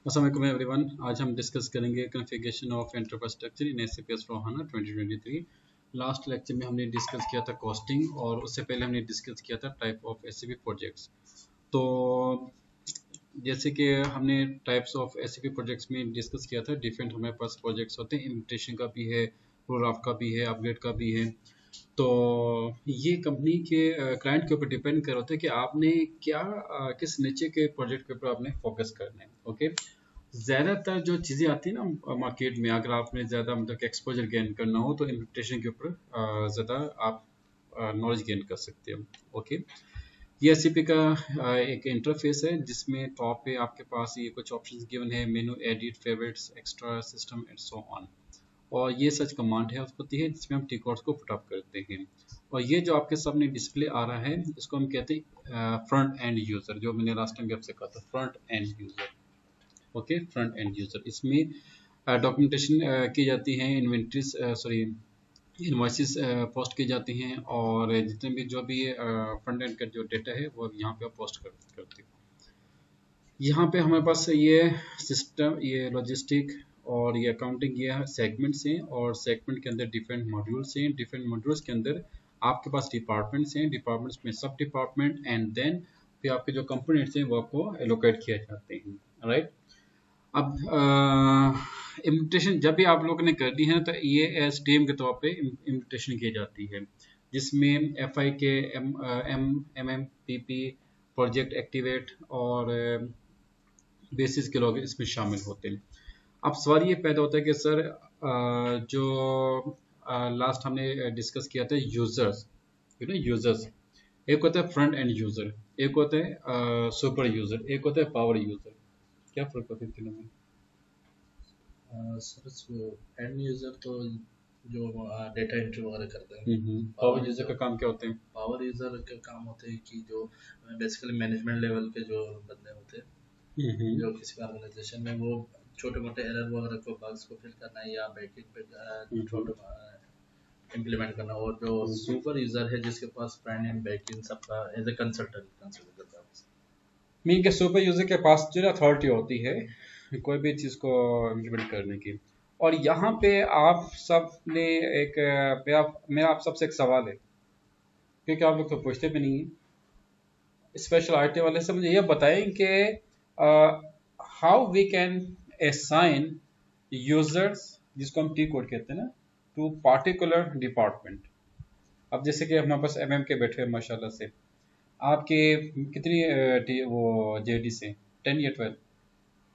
अस्सलाम वालेकुम एवरीवन। आज हम डिस्कस करेंगे configuration of enterprise structure in SAP S/4HANA 2023। Last lecture में हमने डिस्कस किया था कॉस्टिंग और उससे पहले हमने डिस्कस किया था टाइप ऑफ एसएपी प्रोजेक्ट्स। तो जैसे कि हमने टाइप्स ऑफ एसएपी प्रोजेक्ट्स में डिस्कस किया था, डिफरेंट हमारे पास प्रोजेक्ट्स होते हैं, इम्प्लीमेंटेशन का भी है, रोल ऑफ का भी है, अपग्रेड का भी है। तो ये कंपनी के क्लाइंट के ऊपर डिपेंड कर होता है कि आपने क्या किस नीचे के प्रोजेक्ट के ऊपर आपने फोकस करना है। ओके, ज़्यादातर जो चीज़ें आती हैं ना मार्केट में, अगर आपने ज़्यादा मतलब कि एक्सपोजर गेन करना हो तो इम्प्लीमेंटेशन के ऊपर ज़्यादा आप नॉलेज गेन कर सकते हो। ओके, ये एससीपी का एक इंटरफेस है जिसमें टॉप पे आपके पास ये कुछ ऑप्शंस गिवन है, मेनू, edit, favourites, extra, system and so on. और ये सच कमांड है होती है जिसमें हम टिकॉर्ड्स को पुटअप करते हैं। और ये जो आपके सामने डिस्प्ले आ रहा है इसको हम कहते हैं फ्रंट एंड यूज़र, जो मैंने लास्ट टाइम आपसे कहा था, front end user. Okay, front end user, इसमें डॉक्यूमेंटेशन की जाती है, इन्वेंट्रीज सॉरी इनवॉइसेस पोस्ट की जाती हैं, और जितने भी जो भी फ्रंट एंड का जो डेटा है वो यहाँ पे पोस्ट करते हैं। यहाँ पे हमारे पास ये सिस्टम, ये लॉजिस्टिक और ये अकाउंटिंग, ये सेगमेंट्स हैं, और सेगमेंट के अंदर डिफरेंट मॉड्यूल्स हैं, डिफरेंट मॉड्यूल्स के अंदर आपके पास डिपार्टमेंट्स हैं, डिपार्टमेंट्स में सब डिपार्टमेंट, एंड देन फिर आपके जो कंपोनेंट्स हैं वो आपको एलोकेट किए जाते हैं। राइट, अब इम्प्लीमेंटेशन जब भी आप लोगों ने कर दी है तो ये एज टीम के तौर पे इम्प्लीमेंटेशन की जाती है, जिसमें FI के MMPP, प्रोजेक्ट एक्टिवेट और बेसिस के लोग इसमें शामिल होते हैं। अब सवाल ये पैदा होता है कि सर जो लास्ट हमने डिस्कस किया था यूजर्स, यूजर्स, एक होता है फ्रंट एंड यूजर, एक होता है सुपर यूजर, एक होता है पावर यूजर। क्या फर्क होता है तीनों में? सर एंड यूजर तो जो डेटा एंट्री वगैरह करते हैं। पावर यूजर का काम क्या होते हैं? पावर यूजर के काम होते हैं कि जो बेसिकली मैनेजमेंट लेवल के जो बंदे होते हैं, जो किसी ऑर्गेनाइजेशन में वो छोटे मोटे एरर वगैरह को, बग्स को फिल करना है या बैकएंड पे छोटे इम्प्लीमेंट करना। और जो सुपर यूजर है जिसके पास फ्रंट एंड बैकएंड सबका एज ए कंसल्टेंट कंसिडर करता है। मीन के सुपर यूजर के पास जो अथॉरिटी होती है कोई भी चीज़ को इम्प्लीमेंट करने की। और यहाँ पे आप सब ने एक मेरा आप सबसे एक सवाल है, क्योंकि आप लोग तो पूछते भी नहीं है, स्पेशल आईटी वाले से मुझे ये बताएं कि how we can assign users, जिसको हम टी कोड कहते हैं ना, टू पार्टिकुलर डिपार्टमेंट। अब जैसे कि हमारे पास MM के बैठे हैं माशाल्लाह से, आपके कितनी वो जेडी से 10 या 12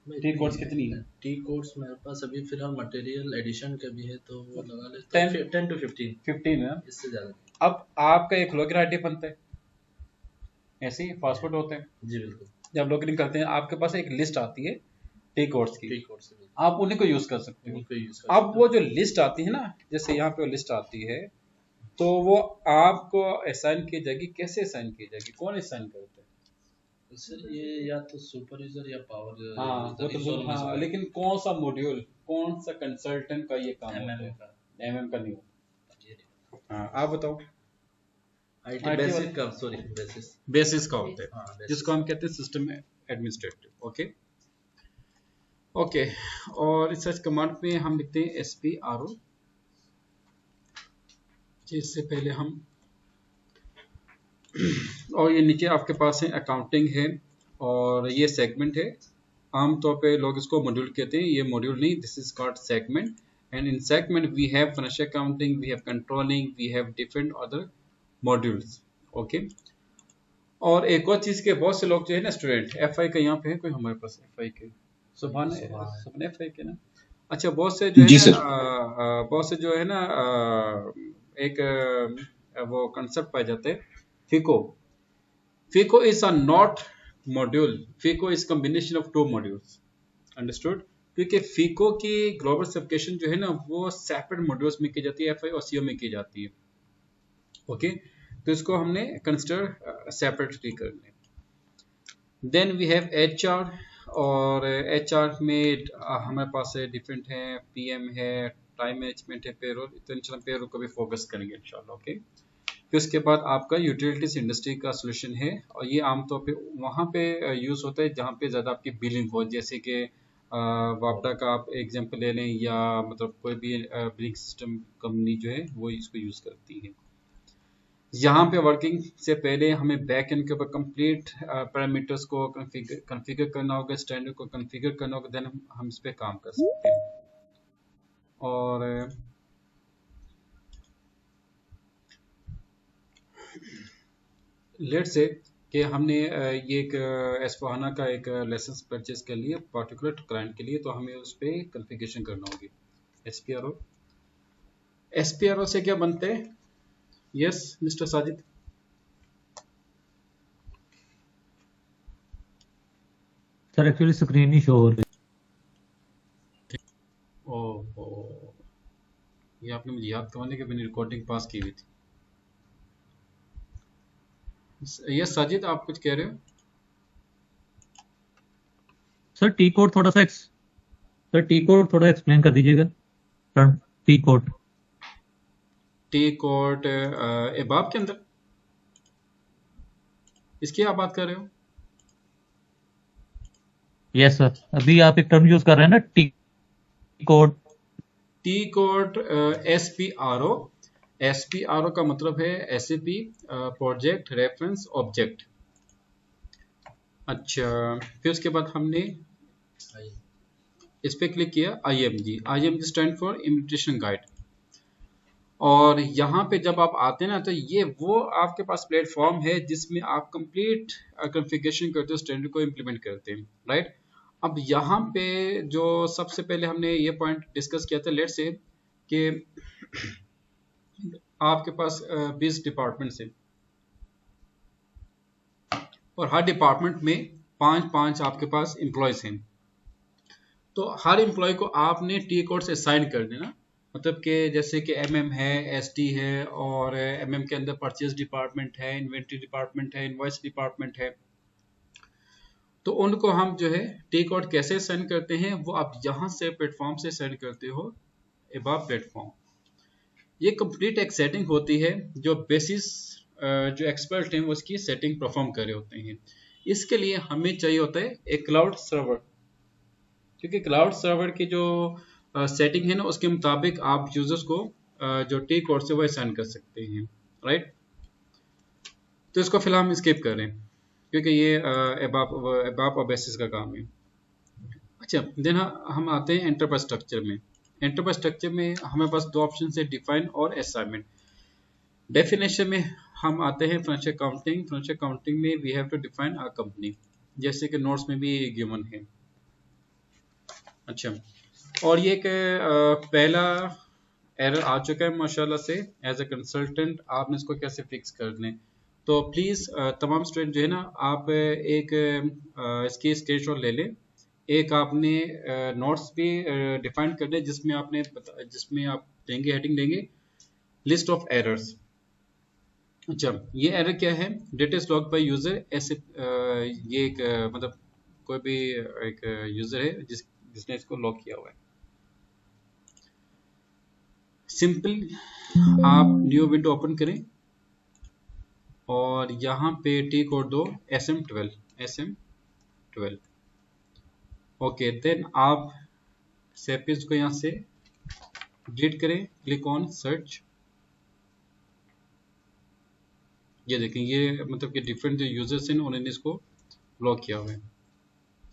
टी कोड्स कितनी है? टी कोड्स मेरे पास अभी फिलहाल मटेरियल एडिशन का भी है तो वो लगा लेते हैं 10 to 15 है, इससे ज़्यादा। अब आपका एक लॉगिन आईडी बनता है, ऐसे ही पासवर्ड होते हैं। जी बिल्कुल। जब लॉगिन करते हैं आपके पास एक लिस्ट आती है टी कोड्स की, आप उन्हीं को यूज़ कर सकते हो। अब वो जो लिस्ट आती है ना, जैसे यहाँ पे वो लिस्ट आती है, तो वो आपको असाइन की जाएगी। कैसे असाइन की जाएगी, कौन असाइन करता है? सर ये या तो सुपर यूजर या पावर। हाँ वो तो हाँ, लेकिन कौन सा मॉड्यूल, कौन सा कंसल्टेंट का ये काम होता है? MM का नहीं होता। हाँ आप बताओ। बेसिस का होता है, जिसको हम कहते हैं सिस्टम एडमिनिस्ट्रेटिव। ओके ओके, और इस कमांड में हम लिखते हैं SPRO। इससे पहले हम और ये नीचे आपके पास है अकाउंटिंग है, और ये सेगमेंट है। आमतौर पे लोग इसको मॉड्यूल कहते हैं, ये मॉड्यूल नहीं, this is called segment. And in segment we have financial accounting, we have controlling, we have different other modules. Okay, और एक और चीज़ के बहुत से लोग जो है ना स्टूडेंट, FI का यहाँ पे है कोई हमारे पास? FI के सुभान FI के ना, अच्छा बहुत से जो है ना बहुत से जो है ना एक वो कंसेप्ट पाए जाते हैं, FICO। FICO is a not module, FICO is combination of two modules, understood? क्योंकि FICO की ग्लोबल सर्टिफिकेशन जो है ना वो सेपरेट मॉड्यूल्स में की जाती है, FI और CO में की जाती है। ओके, तो इसको हमने कंसिडर सेपरेटली कर लें। देन वी हैव HR, और HR में हमारे पास डिफरेंट है, PM है, टाइम मैनेजमेंट है, पेरोल। तो इंशाल्लाह पेरोल को भी फोकस करेंगे इंशाल्लाह। ओके, फिर उसके बाद आपका यूटिलिटीज इंडस्ट्री का सोल्यूशन है, और ये आमतौर पे वहाँ पे यूज़ होता है जहाँ पे ज़्यादा आपकी बिलिंग हो, जैसे कि वापडा का आप एग्जांपल ले लें, या मतलब कोई भी बिलिंग सिस्टम कंपनी जो है वो इसको यूज़ करती है। यहाँ पे वर्किंग से पहले हमें बैक एंड के ऊपर कंप्लीट पैरामीटर्स को कॉन्फ़िगर करना होगा, स्टैंडर्ड को कॉन्फ़िगर करना होगा, देन हम इस पे काम कर सकते हैं। और लेट से कि हमने ये एक एस4हाना का एक लाइसेंस परचेज कर लिया पर्टिकुलर क्लाइंट के लिए, तो हमें उस पर कॉन्फ़िगरेशन करना होगी। एसपीआरओ से क्या बनते हैं? Yes mister Sajid. Sir actually screen ही शो हो रही है। ओह, ये आपने मुझे याद करवाने कि मैंने रिकॉर्डिंग पास की हुई थी। यस साजिद, आप कुछ कह रहे हो? सर टी कोड थोड़ा एक्सप्लेन कर दीजिएगा। टर्म टी कोड एबाब के अंदर इसकी आप बात कर रहे हो? यस सर, अभी आप एक टर्म यूज कर रहे हैं ना, टी कोड एसपीआरओ का मतलब है एसएपी प्रोजेक्ट रेफरेंस ऑब्जेक्ट। अच्छा, फिर उसके बाद हमने इस पे क्लिक किया IMG stand for imitation guide. और यहाँ पे जब आप आते हैं ना, तो ये वो आपके पास प्लेटफॉर्म है जिसमें आप कंप्लीट कॉन्फ़िगरेशन करते हो, स्टैंडर्ड को इम्प्लीमेंट करते हैं, राइट। अब यहाँ पे जो सबसे पहले हमने ये पॉइंट डिस्कस किया था, लेट्स से कि आपके पास 20 डिपार्टमेंट्स हैं और हर डिपार्टमेंट में 5-5 आपके पास एम्प्लॉयज़ हैं। तो हर एम्प्लॉय को आपने टी कोड से असाइन कर देना, मतलब कि जैसे कि एमएम है, एसडी है, और एमएम के अंदर परचेज डिपार्टमेंट है, इन्वेंट्री डिपार्टमेंट है, इनवॉइस डिपार्टमेंट है। तो उनको हम जो है टी कोड कैसे सेंड करते हैं, वो आप यहाँ से प्लेटफॉर्म से सेंड करते हो, एबाब प्लेटफॉर्म। ये कंप्लीट एक सेटिंग होती है जो बेसिस जो एक्सपर्ट हैं वो उसकी सेटिंग परफॉर्म कर रहे होते हैं। इसके लिए हमें चाहिए होता है एक क्लाउड सर्वर, क्योंकि क्लाउड सर्वर की जो सेटिंग है ना, उसके मुताबिक आप यूजर्स को जो टी कोड से वो असाइन कर सकते हैं, राइट। तो इसको फिलहाल हम स्किप कर रहे हैं क्योंकि ये एबाप और बेसिस का काम है। अच्छा, देन हम आते हैं एंटरप्राइज स्ट्रक्चर में। एंटरप्राइज स्ट्रक्चर में हमें पास दो ऑप्शन है, डिफाइन और असाइनमेंट। डेफिनेशन में हम आते हैं फाइनेंशियल अकाउंटिंग। फाइनेंशियल अकाउंटिंग में we have to define our company, जैसे कि नोट्स में भी गिवन है। अच्छा, और ये एक पहला एरर आ चुका है माशाल्लाह से। एज ए कंसल्टेंट आपने इसको कैसे फिक्स कर लें, तो प्लीज़ तमाम स्टूडेंट जो है ना, आप एक इसकी स्क्रीनशॉट ले लें। एक आपने नोट्स भी डिफाइन कर लें जिसमें आप देंगे, हेडिंग देंगे लिस्ट ऑफ एरर्स। अच्छा, ये एरर क्या है? Data is locked by user. ऐसे ये एक मतलब कोई भी एक यूजर है जिसने इसको लॉक किया हुआ है। सिंपल, आप न्यू विंडो ओपन करें और यहाँ पे टी कोड दो SM12। ओके, देन आप सेपिस को यहाँ से डिलीट करें, क्लिक ऑन सर्च। ये देखें, ये मतलब कि डिफरेंट जो यूजर्स हैं उन्होंने इसको लॉक किया हुआ है।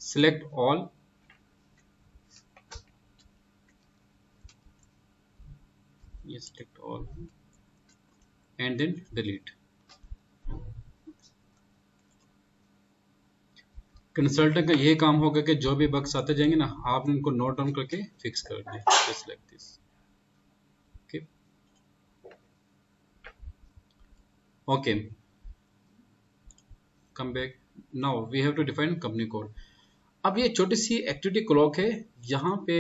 सिलेक्ट ऑल, ये select all and then delete. Consultant का यही काम होगा कि जो भी बग्स आते जाएंगे ना, आप उनको नोट डाउन करके फिक्स कर दें, just like this. Okay, come back. Now we have to define company code. अब ये छोटी सी एक्टिविटी क्लॉक है, यहाँ पे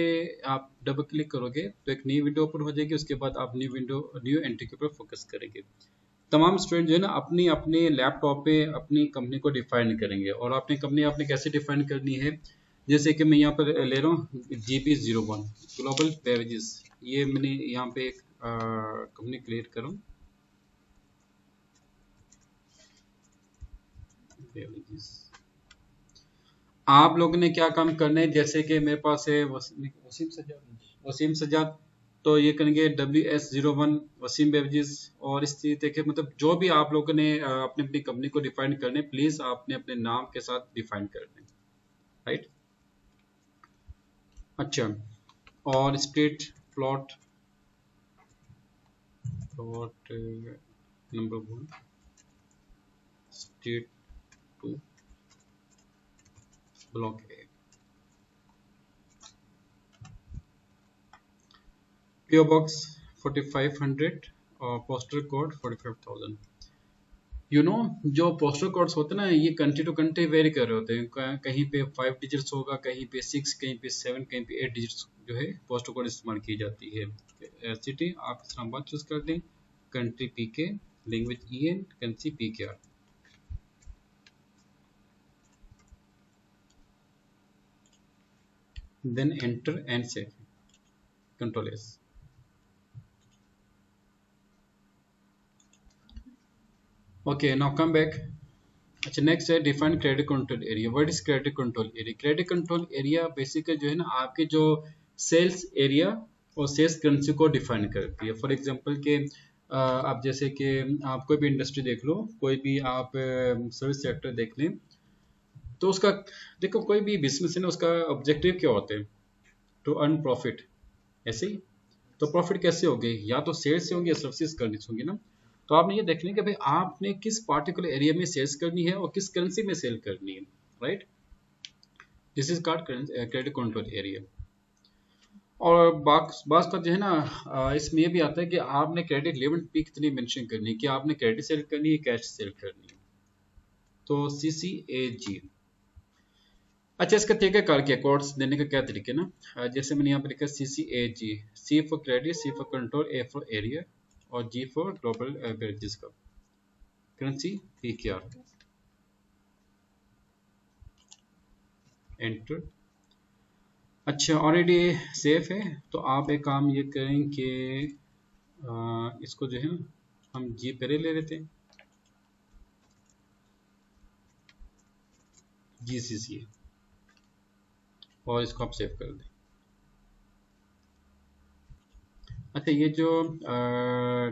आप डबल क्लिक करोगे तो एक नई विंडो ओपन हो जाएगी। उसके बाद आप न्यू एंट्री के ऊपर फोकस करेंगे। तमाम स्टूडेंट जो है ना, अपनी अपने लैपटॉप पे अपनी कंपनी को डिफाइन करेंगे। और अपनी कंपनी आपने कैसे डिफाइन करनी है, जैसे कि मैं यहाँ पर ले रहा हूँ GB01 ग्लोबल बेवरेजेस। ये मैंने यहाँ पे एक कंपनी क्रिएट करूँ, बेवरेजेस। आप लोगों ने क्या काम करना है, जैसे कि मेरे पास है वसीम सजाद, तो ये करेंगे WS01 वसीम बेवजीज, और इस तरीके के मतलब जो भी आप लोगों ने अपने अपनी कंपनी को डिफाइन करने, प्लीज आपने अपने नाम के साथ डिफाइन कर दें, राइट। अच्छा, और split plot number 1 state 2 block ए, PO बॉक्स 4500 और पोस्टल कोड 45,000। जो पोस्टल कोड्स होते हैं ना, ये कंट्री टू कंट्री वेरी कर रहे होते हैं, कहीं पे 5 डिजिट्स होगा, कहीं पे 6, कहीं पे 7, कहीं पे 8 डिजिट्स जो है पोस्टल कोड इस्तेमाल की जाती है। सिटी आप इस्लामाबाद चूज कर दें, country PK, language EN, currency PKR, then enter and save, control S। Okay, now come back. अच्छा, नेक्स्ट है define credit control area. What is credit control area? Credit control area basically जो है ना, आपके जो sales area और sales currency को define करती है। फॉर एग्जांपल के आप जैसे कि आप कोई भी इंडस्ट्री देख लो, कोई भी आप सर्विस सेक्टर देख लें, तो उसका देखो, कोई भी बिजनेस है ना, उसका ऑब्जेक्टिव क्या होता है? टू अर्न प्रॉफिट, ऐसे ही। तो प्रॉफिट कैसे होगी? या तो सेल्स से होंगी या सर्विसेज करनी होंगी ना। तो आपने ये देखना है कि भाई आपने किस पार्टिकुलर एरिया में सेल्स करनी है और किस करेंसी में सेल करनी है, right. This is called credit control area. और बात का जो है ना, इसमें ये भी आता है कि आपने क्रेडिट लिमिट भी कितनी मेंशन करनी है, कि आपने क्रेडिट सेल करनी है, कैश सेल करनी है। तो CCAG। अच्छा, इसका तरीकाकार क्या, कोड्स देने का क्या तरीका है ना, जैसे मैंने यहाँ पर लिखा CCAG, C for credit, C for control, A for area और G फॉर ग्लोबल एवरेजेस का, करेंसी PKR, एंटर। अच्छा, ऑलरेडी सेफ है, तो आप एक काम ये करें कि इसको जो है ना, हम G पहले ले लेते हैं, GCC, और इसको आप सेव कर दें। अच्छा, ये जो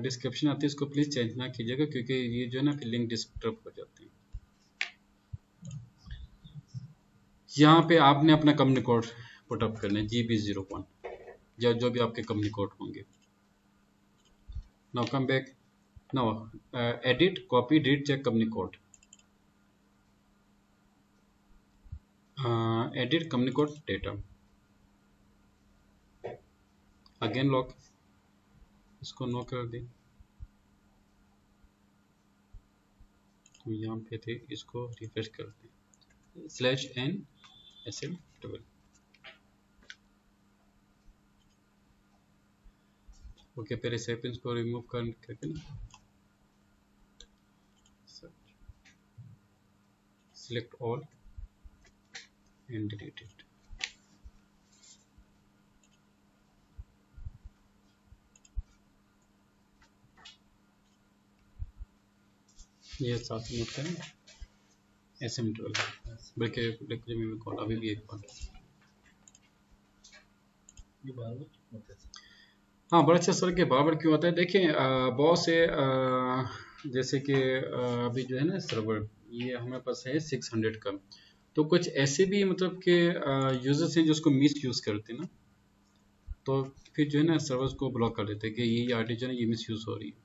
डिस्क्रिप्शन आती है इसको प्लीज़ चेंज ना कीजिएगा, क्योंकि ये जो है ना फिर लिंक डिस्टर्ब हो जाते हैं। यहाँ पे आपने अपना कंपनी कोड पुटअप करना है, GB01, या जो भी आपके कंपनी कोड होंगे। Now come back, now edit copy delete check company code, edit company code data, again lock, इसको नो कर दें। तो यहाँ पे थे, इसको रिफ्रेश कर दें, /n SL12। ओके, पहले सेपिंस को रिमूव करके ना, select all and delete it। ये साथ में होता है SM12, बल्कि अभी भी एक बार, हाँ, बड़ा अच्छा सर के बराबर क्यों होता है? देखें, बहुत से जैसे कि अभी जो है ना सर्वर, ये हमारे पास है 600 का, तो कुछ ऐसे भी मतलब कि यूजर्स हैं जो उसको मिस यूज़ करते हैं ना, तो फिर जो है ना सर्वर्स को ब्लॉक कर देते हैं कि ये आईडी जो है ये मिस यूज़ हो रही है।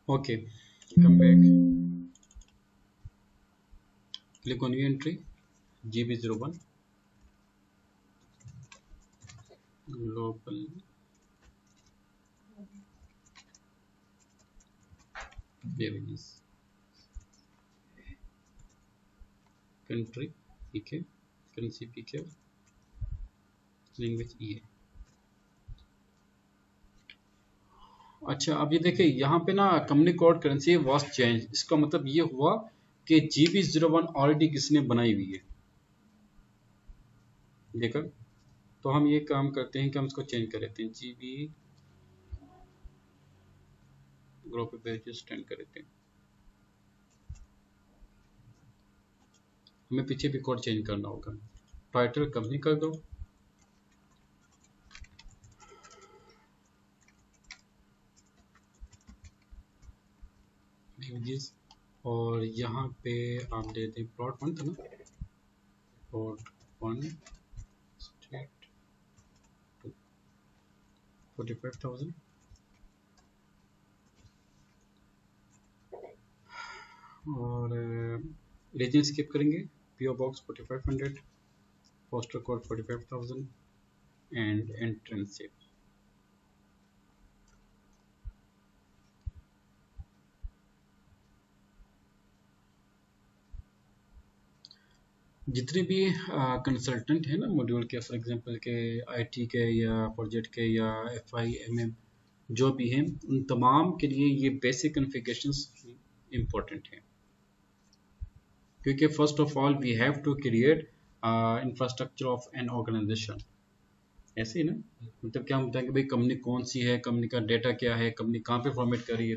Okay, come back, click on new entry, GB01 global beverages, country PK, currency PK, language EA। अच्छा, अब ये देखिए यहाँ पे ना company code currency was change, इसका मतलब ये हुआ कि GB01 ऑलरेडी किसने बनाई हुई है, देखा। तो हम ये काम करते हैं कि हम इसको चेंज कर लेते हैं, GB ग्रुप पेजेस 10 कर लेते हैं। हमें पीछे भी कोड चेंज करना होगा। टाइटल कंपनी कर दो, इमेजेस, और यहाँ पे आप दे दें प्लॉट 1 था ना, प्लॉट 1 स्ट्रीट 45,000, और रीजन स्किप करेंगे, PO box 4500, postal code 45,000 and entrance save. जितने भी कंसल्टेंट हैं ना मॉड्यूल के, फॉर एग्जांपल के आईटी के या प्रोजेक्ट के या FIMM जो भी हैं, उन तमाम के लिए ये बेसिक कॉन्फ़िगरेशंस इम्पोर्टेंट हैं, क्योंकि first of all we have to create infrastructure of an organization. ऐसे ही ना, मतलब क्या हम बताएंगे भाई कंपनी कौन सी है, कंपनी का डेटा क्या है, कंपनी कहाँ पे फॉर्मेट कर रही है।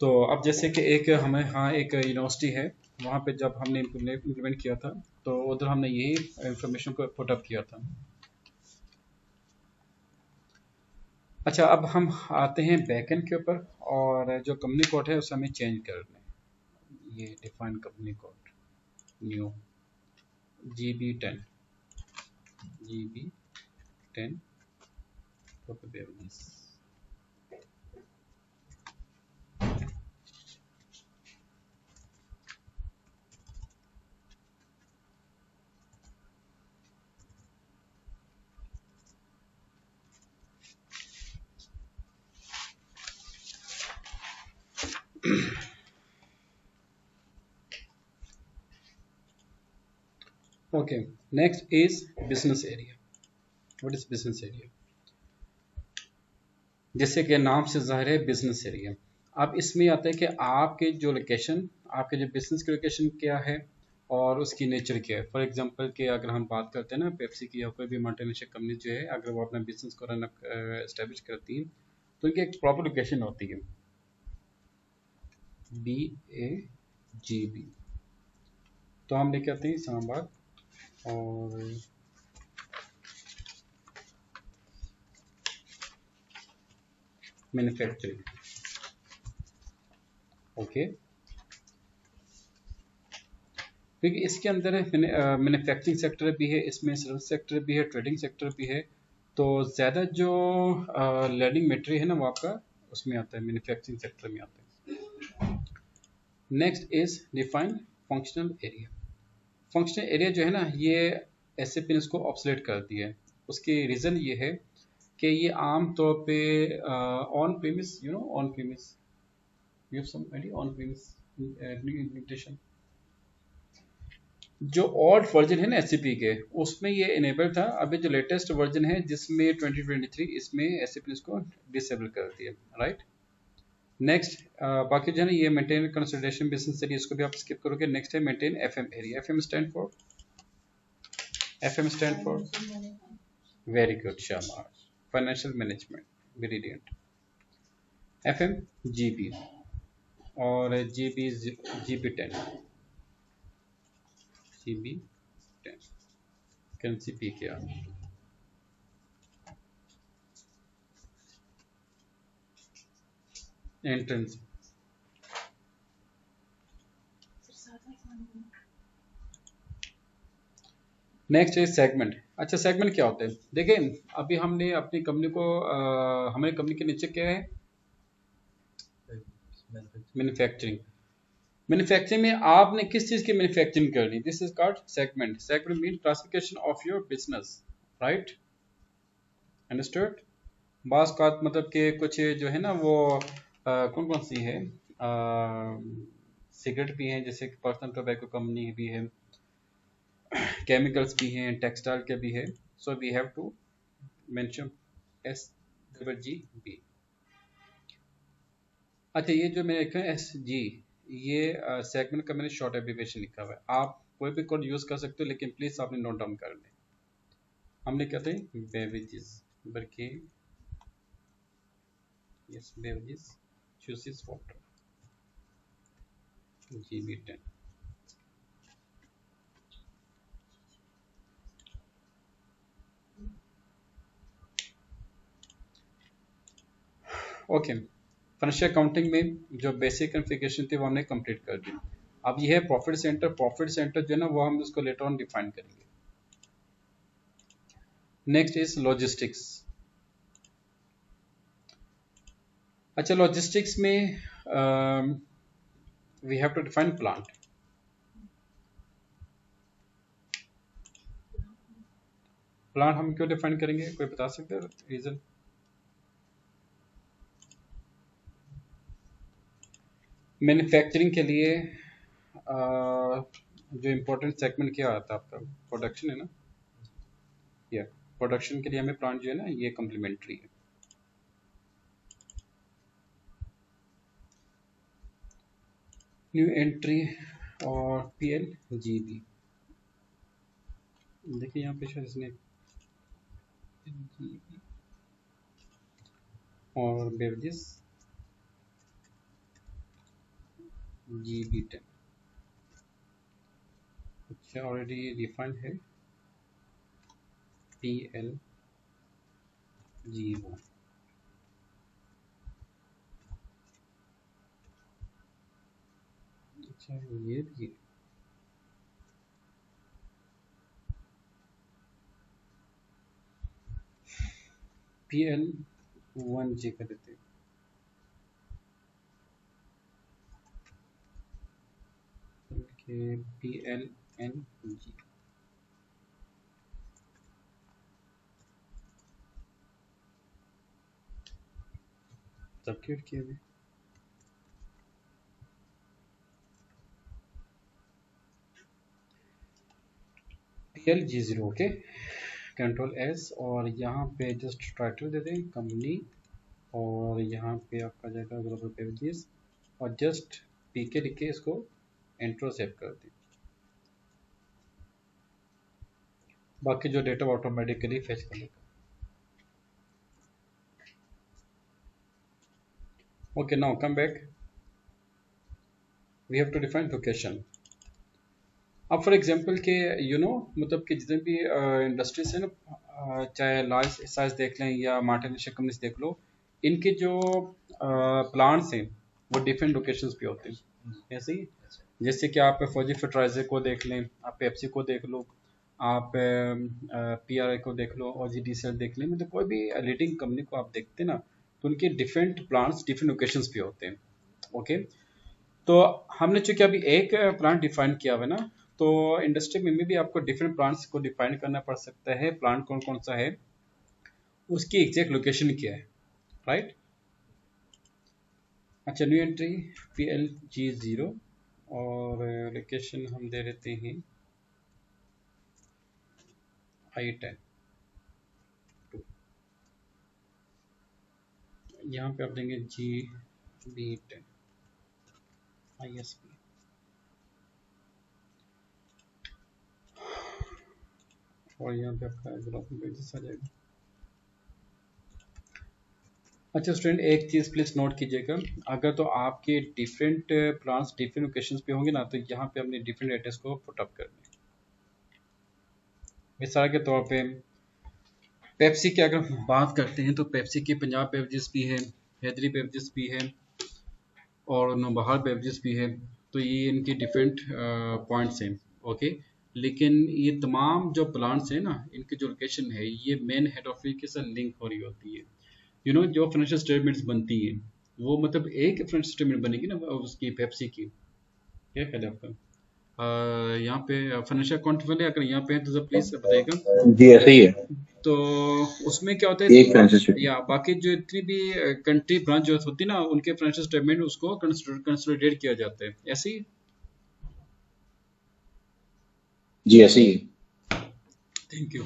तो अब जैसे कि एक हमें यहाँ एक यूनिवर्सिटी है, वहाँ पे जब हमने इम्प्लीमेंट किया था तो उधर हमने यही इंफॉर्मेशन को पुटअप किया था। अच्छा, अब हम आते हैं बैकएंड के ऊपर, और जो कंपनी कोड है उसे हमें चेंज करना है। ये define company code new GB10 probabilities। Okay, next is business area. What is business area? जैसे कि नाम से जाहिर है बिजनेस एरिया। अब इसमें आता है कि आपके जो लोकेशन, आपके जो बिजनेस की लोकेशन क्या है और उसकी नेचर क्या है। फॉर एग्जांपल कि अगर हम बात करते हैं ना पेप्सी की या कोई भी मल्टीनेशनल कंपनी जो है, अगर वो अपना बिजनेस को रन एस्टेब्लिश करती है तो उनकी एक प्रॉपर लोकेशन होती है, BAGB। तो हम लेके आते हैं इस्लामाबाद और मैन्युफैक्चरिंग। ओके, क्योंकि इसके अंदर मैन्युफैक्चरिंग सेक्टर भी है, इसमें सर्विस सेक्टर भी है, ट्रेडिंग सेक्टर भी है। तो ज़्यादा जो लर्निंग मटेरियल है ना वो आपका उसमें आता है, मैन्युफैक्चरिंग सेक्टर में आता है। Next is define functional area. Functional area जो है ना, ये SAP ने इसको ऑब्सोलेट कर दिया है। उसकी रीज़न ये है कि ये आम तौर पे on premise, on premise, you have some idea on premise implementation, जो ओल्ड वर्जन है ना SAP के, उसमें ये इनेबल था। अभी जो लेटेस्ट वर्जन है जिसमें 2023, इसमें SAP ने इसको डिसेबल कर दिया, राइट। नेक्स्ट बाकी जो है ना ये मेंटेन कंसोलिडेशन बिजनेस एरिया, इसको भी आप स्किप करोगे। नेक्स्ट है maintain FM area. FM stand for very good, शाबाश, financial management, brilliant. FM GB और GB10 करेंसी पी क्या एंट्रेंस। नेक्स्ट है सेगमेंट। अच्छा, सेगमेंट क्या होता है? देखिए, अभी हमने अपनी कंपनी को हमारी कंपनी के नीचे क्या है, मैन्युफैक्चरिंग। मैन्युफैक्चरिंग में आपने किस चीज़ की मैन्युफैक्चरिंग करनी, this is called segment. Segment mean classification of your business, right, understood. बास का मतलब कि कुछ जो है ना वो कौन कौन सी है, सिगरेट भी है, जैसे पर्सनल टोबैको कंपनी भी है, केमिकल्स भी हैं, टेक्सटाइल के भी है। So we have to mention SGB। अच्छा, ये जो मैंने लिखा है SG, ये सेगमेंट का मैंने शॉर्ट एब्रिविएशन लिखा हुआ है। आप कोई भी कोड यूज़ कर सकते हो, लेकिन प्लीज़ आपने नोट डाउन कर लें। हमने कहते हैं बेवरेजेस, बल्कि yes beverages, juices, water, GB10। Okay, financial accounting में जो बेसिक कॉन्फ़िगरेशन थी वो हमने कंप्लीट कर दी। अब ये है प्रॉफिट सेंटर। प्रॉफिट सेंटर जो है ना वो हम उसको लेटर ऑन डिफाइन करेंगे। Next is logistics. अच्छा, लॉजिस्टिक्स में we have to define plant. Plant हम क्यों डिफाइन करेंगे, कोई बता सकते हैं रीजन? मैन्युफैक्चरिंग के लिए जो इम्पोर्टेंट सेगमेंट क्या आता है आपका, प्रोडक्शन है ना। या प्रोडक्शन के लिए हमें प्लांट जो है ना ये कम्प्लीमेंट्री है। न्यू एंट्री और PLGB। देखिए यहाँ पे शायद इसने और बेवरेजेस GB10। अच्छा, ऑलरेडी डिफाइंड है PLG1। अच्छा, ये भी PL1G कर देते हैं। PLNG सबक्यूट किया भी। PLG0। ओके, कंट्रोल S और यहाँ पे जस्ट टाइटल दे दें कंपनी, और यहाँ पे आपका जाएगा ग्लोबल पेजेस, और जस्ट PK लिख के इसको एंट्रो सेव कर दें। बाकी जो डेटा ऑटोमेटिकली फेच कर लेगा। Okay, now come back, we have to define location. अब फॉर एग्जांपल के मतलब कि जितने भी इंडस्ट्रीज है ना, चाहे लार्ज साइज देख लें या मल्टीनेशनल कंपनीज देख लो, इनके जो प्लांट्स हैं वो डिफरेंट लोकेशंस पे होते हैं। ऐसे ही जैसे कि आप फौजी फर्टिलाइजर को देख लें, आप पेप्सी को देख लो, आप PRI को देख लो, OGDCL देख लें, मतलब कोई भी लीडिंग कंपनी को आप देखते हैं ना, तो उनके डिफरेंट प्लांट्स डिफरेंट लोकेशंस पे होते हैं। ओके, तो हमने चूंकि अभी एक प्लांट डिफाइन किया हुआ है ना, तो इंडस्ट्री में भी आपको डिफरेंट प्लांट्स को डिफाइन करना पड़ सकता है। प्लांट कौन कौन सा है, उसकी एग्जैक्ट लोकेशन क्या है, राइट। अच्छा, न्यू एंट्री PLG0 और लोकेशन हम दे देते हैं I10। यहाँ पे आप देंगे GB10 ISP। और यहाँ पे आपका ग्लोबल पेजेस आ जाएगा। अच्छा स्टूडेंट, एक चीज़ प्लीज़ नोट कीजिएगा, अगर तो आपके डिफरेंट प्लान्स डिफरेंट लोकेशंस पे होंगे ना, तो यहाँ पे हमने डिफरेंट एड्रेस को पुट अप करना है। मिसाल के तौर पे पेप्सी की अगर हम बात करते हैं, तो पेप्सी की पंजाब बेवरेजेस भी है, हैदरी बेवरेजेस भी है, और नौबहार बेवरेजेस भी है। तो ये इनकी डिफरेंट पॉइंट्स हैं। ओके, लेकिन ये तमाम जो प्लांट्स हैं ना, इनकी जो लोकेशन है ये मेन हेड ऑफिस के साथ लिंक हो रही होती है। जो फाइनेंशियल स्टेटमेंट्स बनती है वो मतलब एक फाइनेंशियल स्टेटमेंट बनेगी ना उसकी पेप्सी की। क्या ख्याल है आपका? यहाँ पे फाइनेंशियल अकाउंट वाले अगर यहाँ पे है तो प्लीज बताइएगा। जी ऐसे ही है, तो उसमें क्या होता एक है, फाइनेंशियल स्टेटमेंट। या बाकी जो इतनी भी कंट्री ब्रांच जो होती है ना, उनके फाइनेंशियल स्टेटमेंट उसको कंसोलिडेट किया जाता है। ऐसे ही। जी ऐसे ही है। Thank you.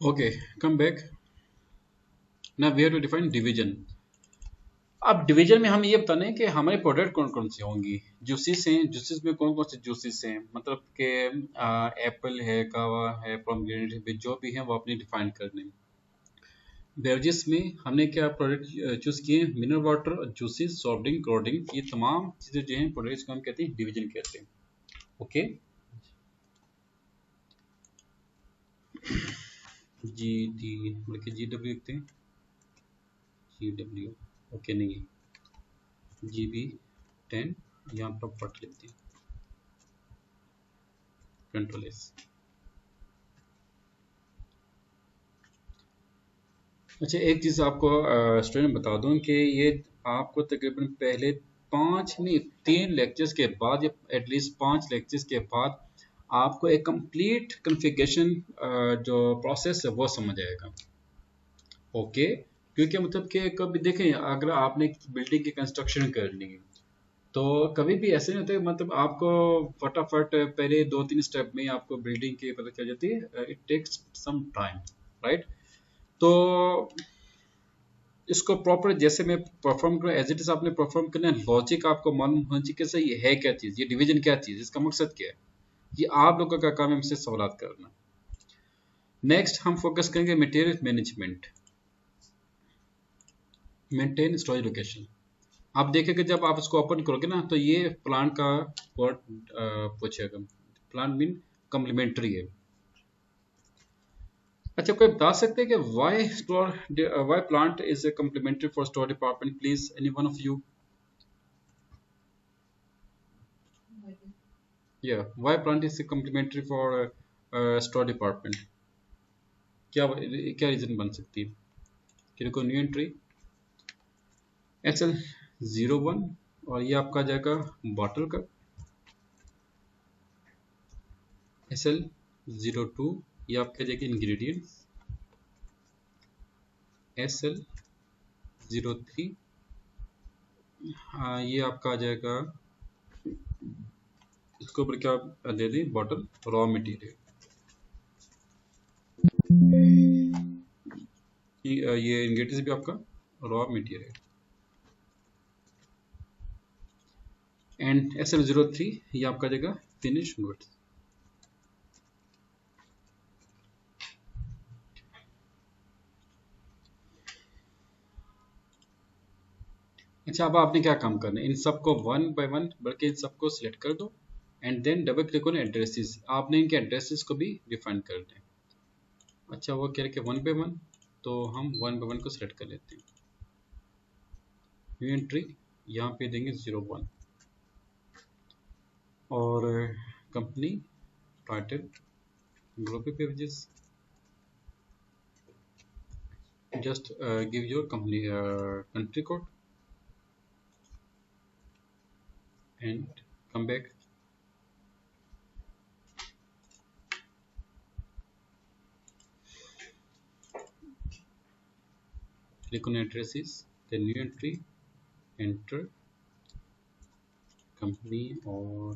Okay, come back. Now we have to define division. अब डिवीजन में हम ये बताना है कि हमारे प्रोडक्ट कौन कौन से होंगी। जूसेस हैं, जूसेस में कौन कौन से जूसेस हैं, मतलब कि एप्पल है, कावा है, पोमेग्रेनेट है, जो भी है वो अपनी डिफाइन करने हैं। बेवरेजेस में हमने क्या प्रोडक्ट चूज किए, mineral water, juices, soft drink, cold drink, ये तमाम चीज़ें जो हैं प्रोडक्ट्स को हम कहते हैं डिवीजन कहते हैं। ओके, GD बल्कि GW लिखते हैं। GW ओके नहीं है, GB10 यहाँ पर पट लेते हैं, कंट्रोल एस। अच्छा एक चीज़ आपको स्टूडेंट बता दूं कि ये आपको तकरीबन पहले 5 नहीं 3 लेक्चर्स के बाद या एटलीस्ट 5 लेक्चर्स के बाद आपको एक कंप्लीट कॉन्फ़िगरेशन जो प्रोसेस है वो समझ आएगा। ओके क्योंकि मतलब कि कभी देखें अगर आपने बिल्डिंग की कंस्ट्रक्शन करनी है तो कभी भी ऐसे नहीं होता मतलब आपको फटाफट पहले 2-3 स्टेप में आपको बिल्डिंग की पता चल जाती है, it takes some time right. तो इसको प्रॉपर जैसे मैं परफॉर्म करूँ एज इट इज आपने परफॉर्म करना है, लॉजिक आपको मालूम होना चाहिए कि सही है क्या चीज़, ये डिवीजन क्या चीज़, इसका मकसद क्या है, ये आप लोगों का काम है हमसे सवाल करना। नेक्स्ट हम फोकस करेंगे material management, maintain storage location. आप देखेंगे जब आप इसको ओपन करोगे ना तो ये प्लांट का वर्ड पूछेगा, प्लांट मीन कम्प्लीमेंट्री है। अच्छा कोई बता सकते हैं कि why plant is a complementary for store department, please any one of you? Yeah, why plant is a complementary for store department? क्या क्या रीजन बन सकती है? कि कोई न्यू एंट्री SL01 और ये आपका जाएगा बॉटल का, SL02 ये आपका जाएगा इंग्रेडिएंट्स, SL03 ये आपका आ जाएगा, इसके ऊपर क्या दे दें बॉटल रॉ मटेरियल, ये इंग्रेडिएंट्स भी आपका रॉ मटेरियल, एंड SL03 ये आपका जाएगा फिनिश गुड्स। अच्छा अब आपने क्या काम करना है, इन सबको वन बाय वन बल्कि इन सबको सिलेक्ट कर दो and then double click on addresses, आपने इनके एड्रेसेस को भी डिफाइन कर दें। अच्छा वो कह रहे कि वन बाय वन, तो हम वन बाय वन को सिलेक्ट कर लेते हैं। न्यू एंट्री यहाँ पे देंगे 01 और company title group pages, just give your company country code and come back. Click on addresses, then new entry, enter company or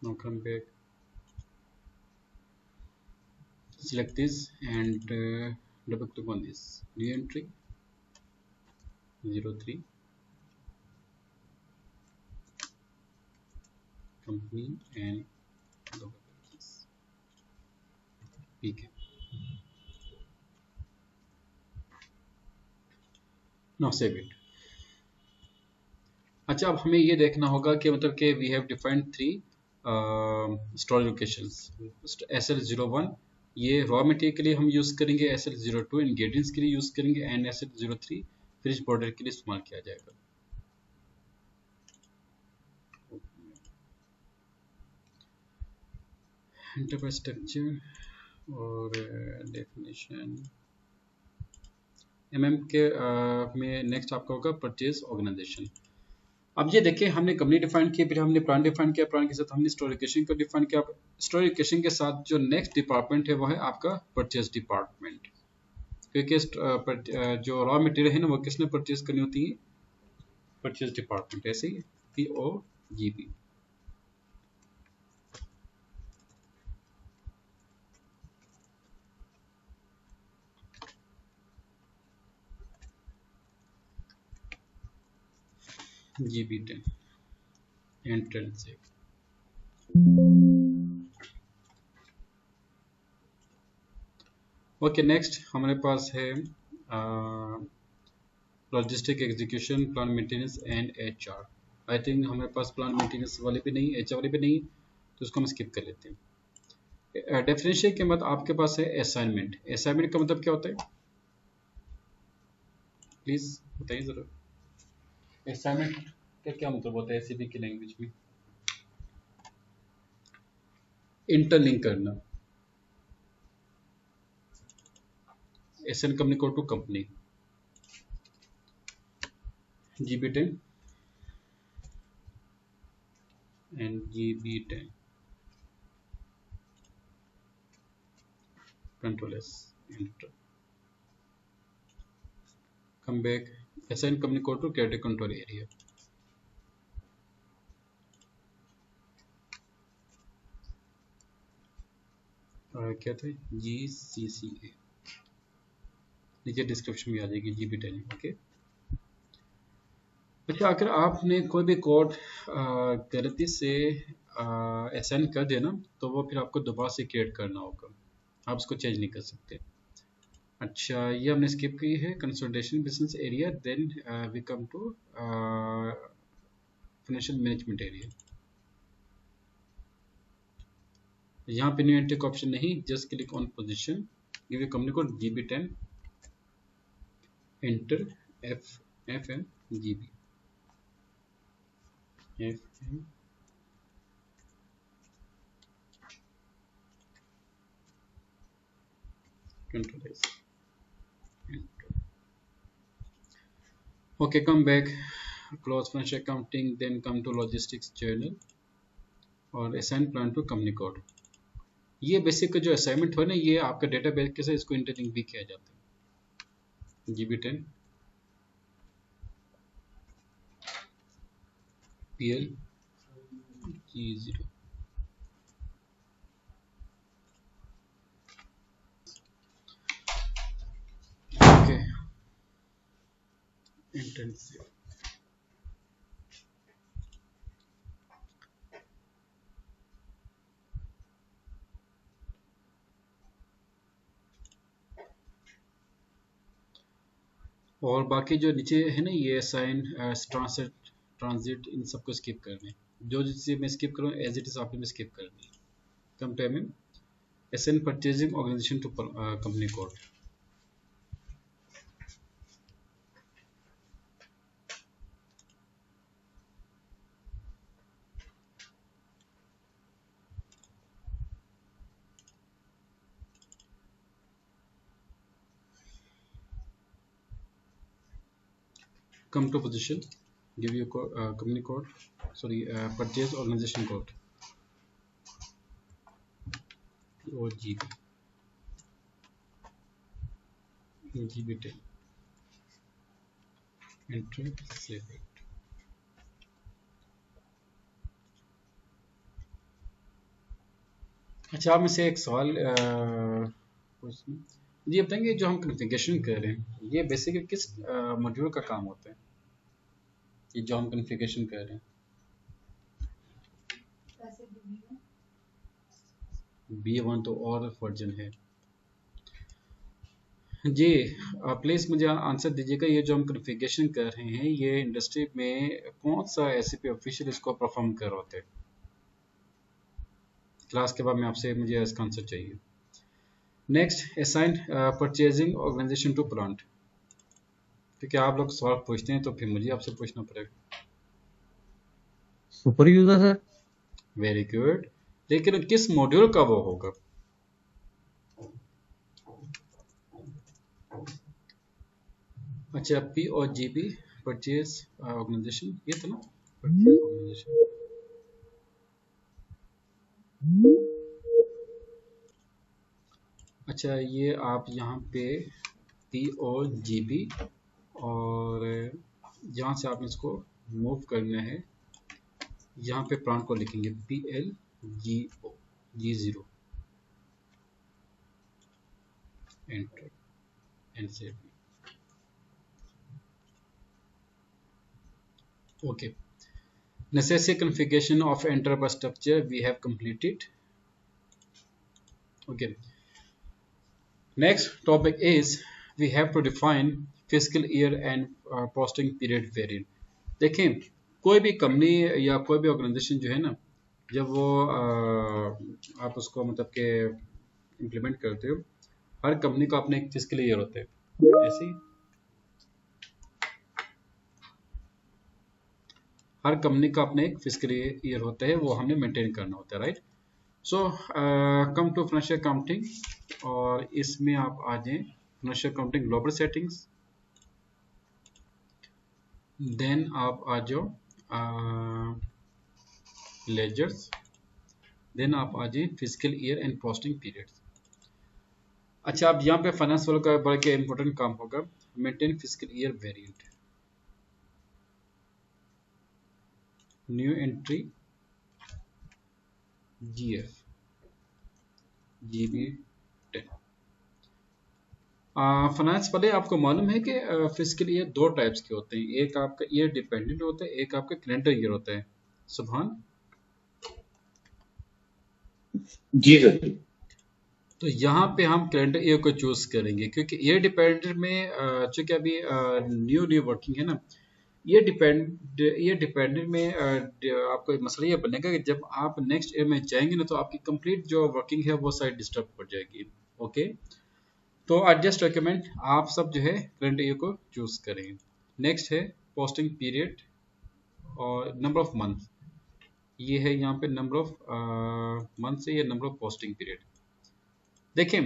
now come back, select this and double click on this, new entry 03 company and double click this PK. Now save it. अच्छा अब हमें ये देखना होगा कि मतलब कि we have defined 3 storage locations, SL01 ये रॉ मटेरियल के लिए हम यूज़ करेंगे, SL02 इंग्रेडिएंट्स के लिए यूज़ करेंगे एंड SL03 फिनिश बॉर्डर के लिए इस्तेमाल किया जाएगा। एंटरप्राइज स्ट्रक्चर और डेफिनेशन MM के में नेक्स्ट आपका होगा परचेज ऑर्गेनाइजेशन। अब ये देखिए हमने कंपनी डिफाइन की, फिर हमने प्लान डिफाइन किया, प्लान के साथ हमने स्टोर लोकेशन को डिफाइन किया। स्टोर लोकेशन के साथ जो नेक्स्ट डिपार्टमेंट है वो है आपका परचेज डिपार्टमेंट, क्योंकि जो रॉ मटेरियल है ना वो किसने परचेज करनी होती है, परचेज डिपार्टमेंट, ऐसे ही POGP। GB10 enter save. Okay next हमारे पास है logistic execution, plan maintenance and HR। I think हमारे पास प्लान मेंटेनेंस वाले भी नहीं, HR वाले भी नहीं, तो उसको हम स्किप कर लेते हैं। डिफरेंशिएट के बाद आपके पास है असाइनमेंट। असाइनमेंट का मतलब क्या होता है, प्लीज बताइए जरा। असाइनमेंट का क्या मतलब होता है एसीपी की लैंग्वेज में? इंटरलिंक करना। एसएन कंपनी को to company GB10 and GB10 control S enter, come back, assign company code to create a control area, क्या था GCCA, नीचे डिस्क्रिप्शन में आ जाएगी GB10। ओके, अच्छा अगर आपने कोई भी कोड गलती से असाइन कर देना तो वो फिर आपको दोबारा से क्रिएट करना होगा, आप उसको चेंज नहीं कर सकते। अच्छा ये हमने स्किप की है consolidation business area, then we come to financial management area. यहाँ पे न्यू एंट्री का ऑप्शन नहीं, just click on position, give you company code GB10 enter FM GB FM control S enter. Okay, come back, close financial accounting, then come to logistics journal और assign plan to company code। ये basic जो assignment हो ना, ये आपका database के साथ इसको इंटरलिंक भी किया जाता है। GB10 PL G0 okay intensive. और बाकी जो नीचे है ना ये साइन ट्रांजिट इन सबको स्किप करना है, जो जिससे मैं स्किप करूँ एज इट इज आपने में स्किप करनी है। कम टाइम में assign purchasing organization to company code. Come to position, give you company code, sorry purchase organization code POGB GB10 enter save it। अच्छा आप में से एक सवाल ये बताएंगे, जो हम कॉन्फ़िगरेशन कर रहे हैं ये बेसिकली किस मॉड्यूल का काम होता है, ये जो हम कॉन्फ़िगरेशन कर रहे हैं? B1 तो और वर्जन है जी। प्लीज़ मुझे आंसर दीजिएगा, ये जो हम कॉन्फ़िगरेशन कर रहे हैं ये इंडस्ट्री में कौन सा एसएपी ऑफिशियल इसको परफॉर्म कर रहा होता है? क्लास के बाद में आपसे मुझे इसका आंसर चाहिए। Next assign purchasing organization to plant, क्योंकि आप लोग सवाल पूछते हैं तो फिर मुझे आपसे पूछना पड़ेगा। Super user sir. Very good, लेकिन किस मॉड्यूल का वो होगा? अच्छा POGB परचेज ऑर्गेनाइजेशन, ये था ना परचेज ऑर्गेनाइजेशन। अच्छा ये आप यहाँ पे POGB और जहाँ से आपने इसको मूव करना है यहाँ पे प्लांट को लिखेंगे PLGO G0 enter and save. Okay, necessary configuration of enterprise structure we have completed. Okay, next topic is we have to define fiscal year and posting period variant। देखें कोई भी कंपनी या कोई भी ऑर्गेनाइजेशन जो है ना जब वो आप उसको मतलब के इम्प्लीमेंट करते हो, हर कंपनी को अपने एक फिस्कल ईयर होते हैं, ऐसे ही हर कंपनी का अपने एक फिस्कल ईयर होता है, वो हमने मेंटेन करना होता है, right. So come to financial accounting, और इसमें आप आ जाएं financial accounting global settings, then आप आ जाओ लेजर्स, देन आप आ जाए physical year and posting periods. अच्छा, अब यहाँ पे फाइनेंस वालों का बड़ा के इंपॉर्टेंट काम होगा, maintain physical year variant, new entry GF GB 10। Finance वाले आपको मालूम है कि फिजिकल ईयर दो टाइप्स के होते हैं, एक आपका ईयर डिपेंडेंट होता है, एक आपका कैलेंडर ईयर होता है। सुभान जी सर। तो यहाँ पे हम कैलेंडर ईयर को चूज करेंगे, क्योंकि ईयर डिपेंडेंट में चूंकि अभी न्यू वर्किंग है ना, ये डिपेंडेंट में आपको मसला ये बनेगा कि जब आप नेक्स्ट ईयर में जाएंगे ना, तो आपकी कंप्लीट जो वर्किंग है वो साइड डिस्टर्ब हो जाएगी। ओके, तो आई जस्ट रिकमेंड आप सब जो है कैलेंडर ईयर को चूज करें। नेक्स्ट है पोस्टिंग पीरियड और नंबर ऑफ मंथ, ये है यहाँ पे नंबर ऑफ मंथ से ये नंबर ऑफ पोस्टिंग पीरियड। देखें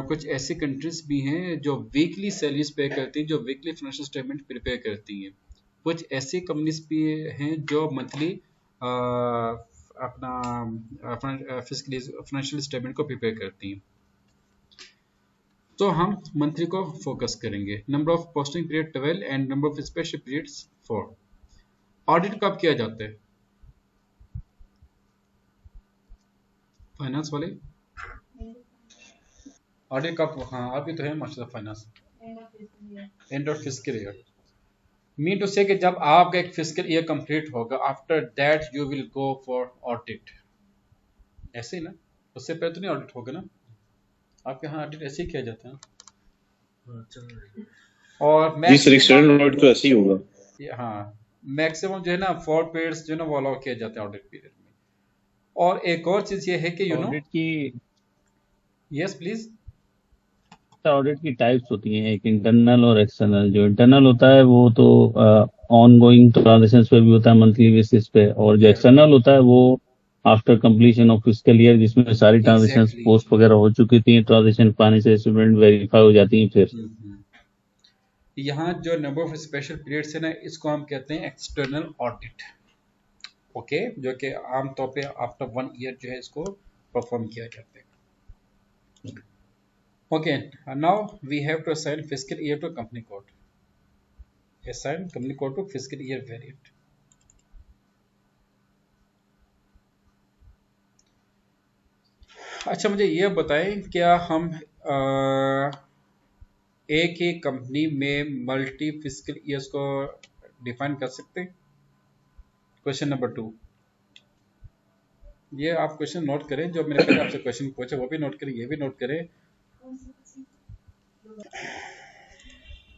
कुछ ऐसी कंट्रीज भी हैं जो वीकली सैलरीज पे करती हैं, जो वीकली फाइनेंशियल स्टेटमेंट प्रिपेयर करती हैं। कुछ ऐसी कंपनीज भी हैं जो मंथली अपना फाइनेंशियल स्टेटमेंट को प्रिपेयर करती हैं। तो हम मंथली को फोकस करेंगे। Number of posting period 12 and number of special periods 4। Audit कब किया जाता है फाइनेंस वाले? ऑडिट कब? हाँ, अभी तो है master finance, and of fiscal year. Mean to say कि जब आपका एक फिस्कल ईयर कंप्लीट होगा, after that you will go for audit, ऐसे ही ना? उससे पहले तो नहीं ऑडिट होगा ना? आपके यहाँ ऑडिट ऐसे ही किया जाता है और मैक्सिमम ऑडिट तो ऐसे ही होगा। हाँ, मैक्सिमम जो है ना 4 पीरियड्स जो है ना वो अलाउ किया जाता है ऑडिट पीरियड में। और एक और चीज ये है कि ऑडिट की यस प्लीज। ऑडिट की टाइप्स होती हैं, एक इंटरनल और एक्सटर्नल। जो इंटरनल होता है वो तो ऑन गोइंग ट्रांजेक्शंस पे भी होता है मंथली बेसिस पे, और जो एक्सटर्नल होता है वो after completion of fiscal year, जिसमें सारी ट्रांजेक्शंस पोस्ट वगैरह हो चुकी थी, ट्रांजेक्शन पाने से स्टूडेंट वेरीफाई हो जाती हैं। फिर यहाँ जो नंबर ऑफ स्पेशल पीरियड्स है ना, इसको हम कहते हैं एक्सटर्नल ऑडिट। ओके, जो कि आमतौर पे आफ्टर 1 ईयर जो है इसको परफॉर्म किया जाता है। Okay, now we have to assign fiscal year to company code. Assign company code to fiscal year variant. अच्छा, मुझे ये बताएं, क्या हम एक ही कंपनी में मल्टी फिस्कल ईयर्स को डिफाइन कर सकते हैं? Question number 2। ये आप क्वेश्चन नोट करें, जो मैंने पहले आपसे क्वेश्चन पूछा वो भी नोट करें, ये भी नोट करें।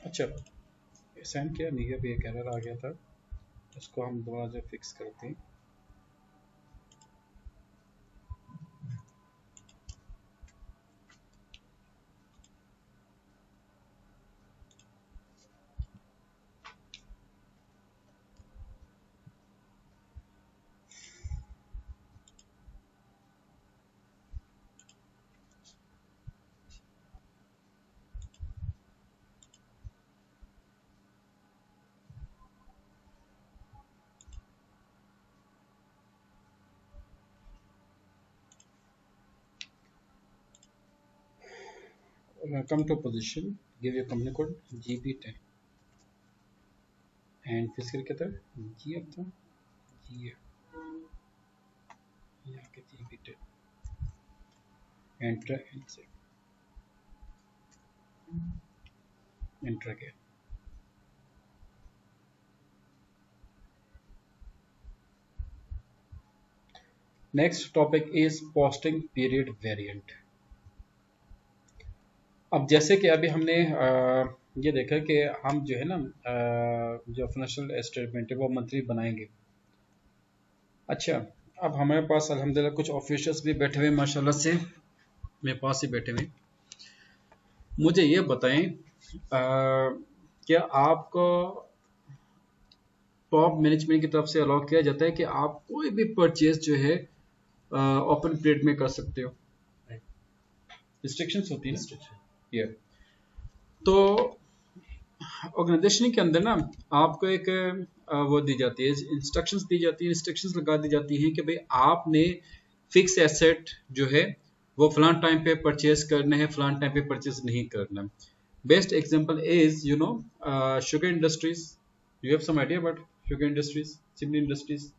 अच्छा, असाइन किया नहीं, अभी एक एरर आ गया था, उसको हम दोबारा जो फिक्स करते हैं। Come to position, give your company code GB10 and fiscal कितना GF था, GF यहाँ के GB10, enter and save, enter again। Next topic is posting period variant। अब जैसे कि अभी हमने ये देखा कि हम जो है ना जो फाइनेंशियल स्टेटमेंट है वो मंथली बनाएंगे। अच्छा, अब हमारे पास अल्हम्दुलिल्लाह कुछ ऑफिशियल्स भी बैठे हुए माशाल्लाह से मेरे पास ही बैठे हुए। मुझे ये बताएं क्या आपको टॉप मैनेजमेंट की तरफ से अलाउ किया जाता है कि आप कोई भी परचेज जो है ओपन पीरियड में कर सकते हो? रिस्ट्रिक्शंस होती है ना ये। तो ऑर्गेनाइजेशन के अंदर ना आपको एक वो दी जाती है, इंस्ट्रक्शंस दी जाती है, इंस्ट्रक्शंस लगा दी जाती हैं कि भाई आपने फिक्स एसेट जो है वो फलान टाइम पे परचेज करना है, फलान टाइम पे परचेज नहीं करना। Best example is you know sugar industries. You have some idea about sugar industries, chimney industries?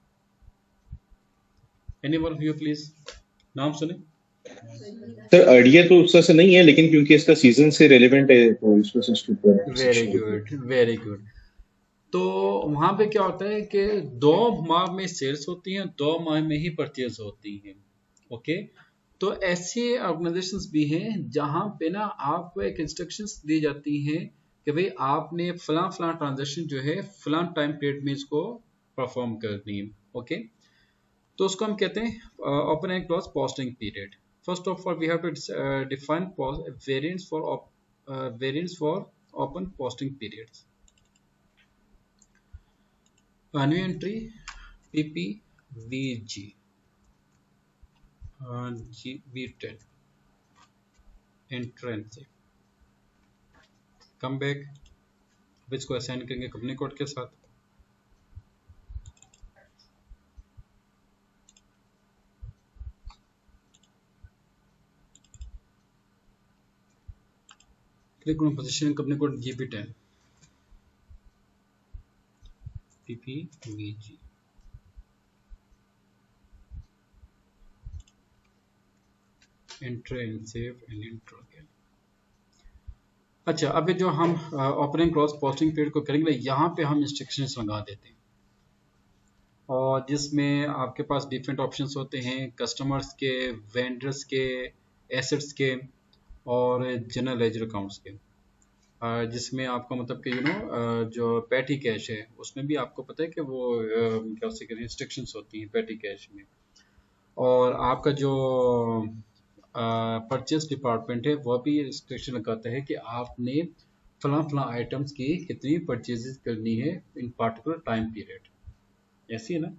Anyone of you please, नाम सुने? सर आइडिया तो उसका से नहीं है, लेकिन क्योंकि इसका सीजन से रिलेवेंट है तो इसको सब्स्टिट्यूट कर रहा हूं। Very good, very good. तो वहां पे क्या होता है कि 2 माह में सेल्स होती हैं, 2 माह में ही परचेज होती हैं। ओके, तो ऐसे ऑर्गेनाइजेशंस भी हैं जहां पे ना आपको एक इंस्ट्रक्शंस दी जाती हैं कि भाई आपने फलां फलां ट्रांजेक्शन जो है फलां टाइम पीरियड में इसको परफॉर्म करनी है। ओके, तो उसको हम कहते हैं open and close posting period. First of all we have to define variants for open posting periods. New entry PPVG B10 entrance come back, अब इसको असाइन करेंगे कंपनी कोड के साथ। Click on position company code GB10 PPVG। Enter and save and intro again. अच्छा, अभी जो हम opening close posting period को करेंगे यहाँ पे हम इंस्ट्रक्शंस लगा देते हैं, और जिसमें आपके पास डिफरेंट ऑप्शंस होते हैं कस्टमर्स के, वेंडर्स के, एसेट्स के और जनरल लेजर अकाउंट्स के। जिसमें आपका मतलब कि जो पैटी कैश है उसमें भी आपको पता है कि वो क्या उससे करें इंस्ट्रक्शंस होती हैं पैटी कैश में। और आपका जो परचेस डिपार्टमेंट है वह भी रिस्ट्रिक्शन लगाता है कि आपने फलां फलां आइटम्स की कितनी परचेजेस करनी है इन पार्टिकुलर टाइम पीरियड। ऐसी है ना।